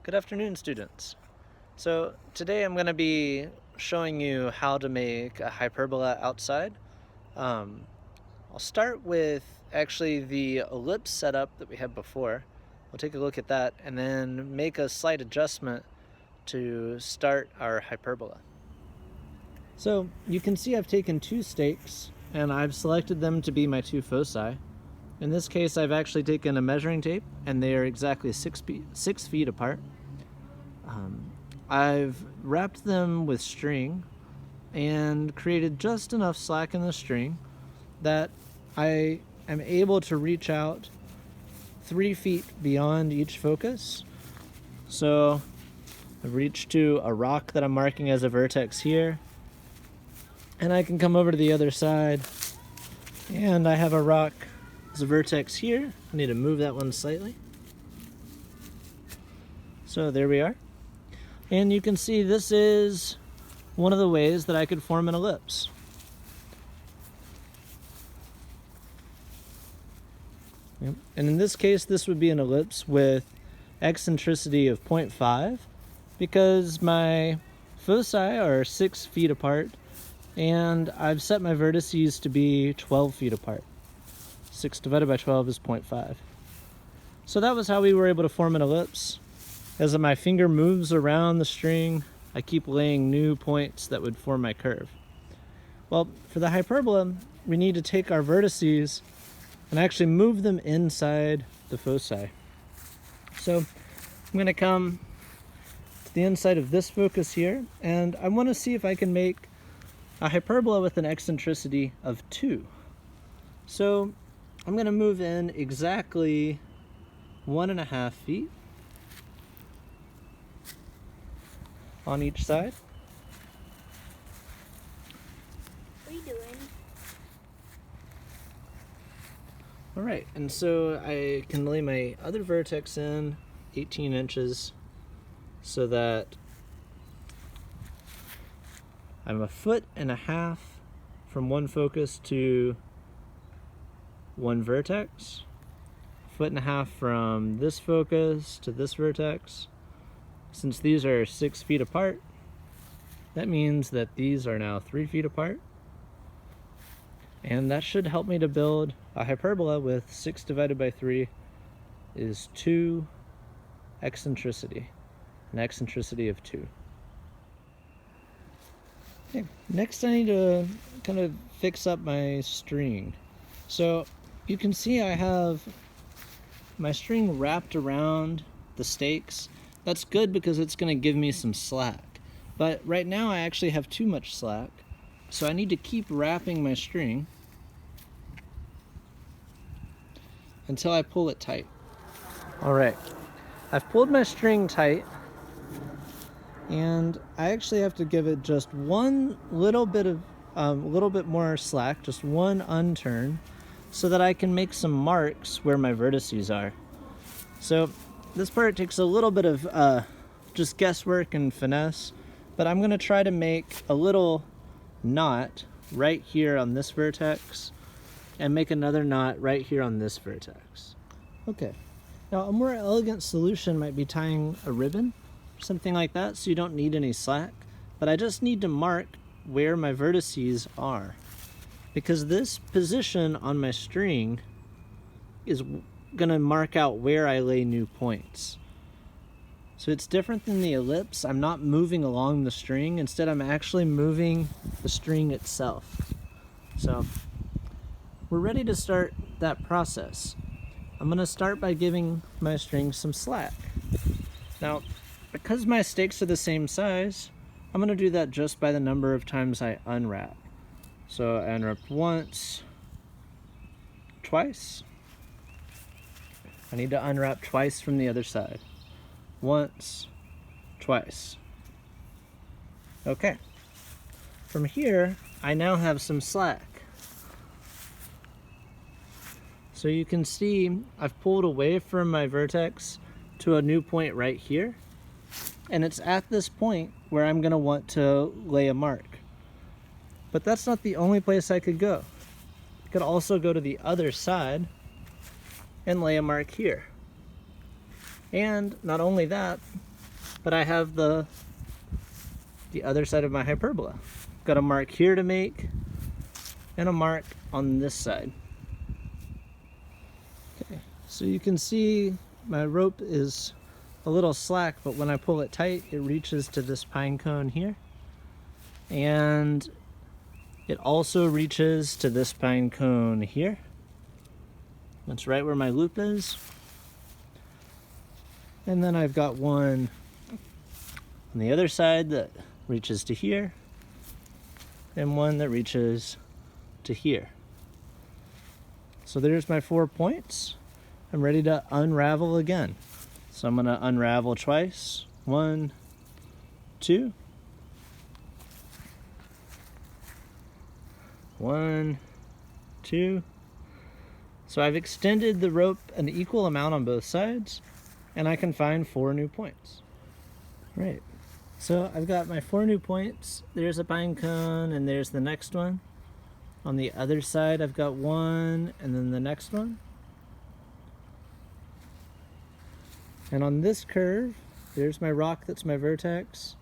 Good afternoon, students. So today I'm going to be showing you how to make a hyperbola outside. Um, I'll start with actually the ellipse setup that we had before. We'll take a look at that and then make a slight adjustment to start our hyperbola. So you can see I've taken two stakes and I've selected them to be my two foci. In this case, I've actually taken a measuring tape and they are exactly 6 feet apart. I've wrapped them with string and created just enough slack in the string that I am able to reach out 3 feet beyond each focus. So I've reached to a rock that I'm marking as a vertex here, and I can come over to the other side and I have a rock as a vertex here. I need to move that one slightly. So there we are. And you can see this is one of the ways that I could form an ellipse. Yep. And in this case, this would be an ellipse with eccentricity of 0.5 because my foci are 6 feet apart and I've set my vertices to be 12 feet apart. 6 divided by 12 is 0.5. So that was how we were able to form an ellipse. As my finger moves around the string, I keep laying new points that would form my curve. Well, for the hyperbola, we need to take our vertices and actually move them inside the foci. So I'm going to come to the inside of this focus here, and I want to see if I can make a hyperbola with an eccentricity of 2. So I'm going to move in exactly 1.5 feet on each side. What are you doing? All right, and so I can lay my other vertex in 18 inches so that I'm 1.5 feet from one focus to one vertex, 1.5 feet from this focus to this vertex. Since these are 6 feet apart, that means that these are now 3 feet apart. And that should help me to build a hyperbola with 6 divided by 3 is 2 eccentricity, an eccentricity of 2. Okay, next I need to kind of fix up my string. So you can see I have my string wrapped around the stakes. That's good because it's going to give me some slack. But right now I actually have too much slack, so I need to keep wrapping my string until I pull it tight. All right, I've pulled my string tight, and I actually have to give it just one little bit more slack, just one unturn, so that I can make some marks where my vertices are. So this part takes a little bit of just guesswork and finesse, but I'm going to try to make a little knot right here on this vertex and make another knot right here on this vertex. Okay, now a more elegant solution might be tying a ribbon or something like that, so you don't need any slack, but I just need to mark where my vertices are, because this position on my string is going to mark out where I lay new points. So it's different than the ellipse. I'm not moving along the string. Instead, I'm actually moving the string itself. So we're ready to start that process. I'm going to start by giving my string some slack. Now, because my stakes are the same size, I'm going to do that just by the number of times I unwrap. So I unwrap once, twice. I need to unwrap twice from the other side. Once, twice. Okay. From here, I now have some slack. So you can see I've pulled away from my vertex to a new point right here. And it's at this point where I'm going to want to lay a mark. But that's not the only place I could go. I could also go to the other side and lay a mark here. And not only that, but I have the other side of my hyperbola. Got a mark here to make and a mark on this side. Okay, so you can see my rope is a little slack, but when I pull it tight, it reaches to this pine cone here. And it also reaches to this pine cone here. That's right where my loop is. And then I've got one on the other side that reaches to here, and one that reaches to here. So there's my 4 points. I'm ready to unravel again. So I'm gonna unravel twice. 1, 2. 1, 2. So I've extended the rope an equal amount on both sides, and I can find 4 new points. Right. So I've got my 4 new points. There's a pine cone, and there's the next one. On the other side, I've got one, and then the next one. And on this curve, there's my rock that's my vertex.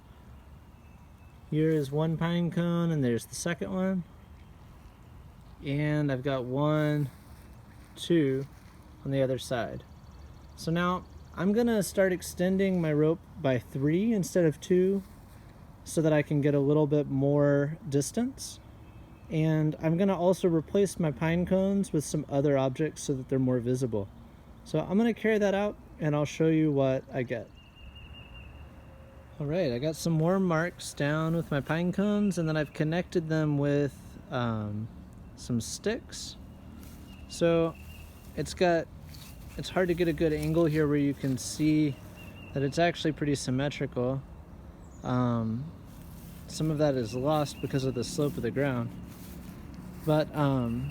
Here is one pine cone, and there's the second one. And I've got 1, 2 on the other side. So now I'm gonna start extending my rope by 3 instead of 2 so that I can get a little bit more distance. And I'm gonna also replace my pine cones with some other objects so that they're more visible. So I'm gonna carry that out and I'll show you what I get. All right, I got some more marks down with my pine cones, and then I've connected them with some sticks. So it's hard to get a good angle here where you can see that it's actually pretty symmetrical. Some of that is lost because of the slope of the ground. But you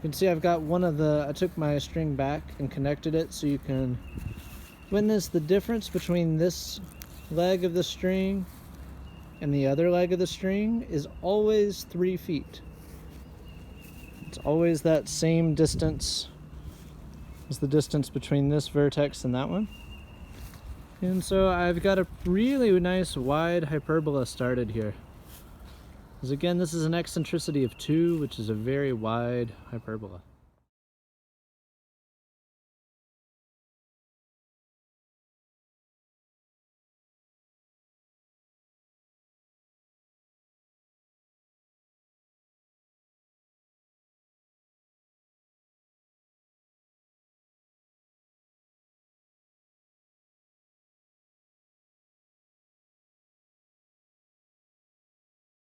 can see I've got I took my string back and connected it so you can witness the difference between this leg of the string and the other leg of the string is always 3 feet. It's always that same distance as the distance between this vertex and that one. And so I've got a really nice wide hyperbola started here. Because again, this is an eccentricity of 2, which is a very wide hyperbola.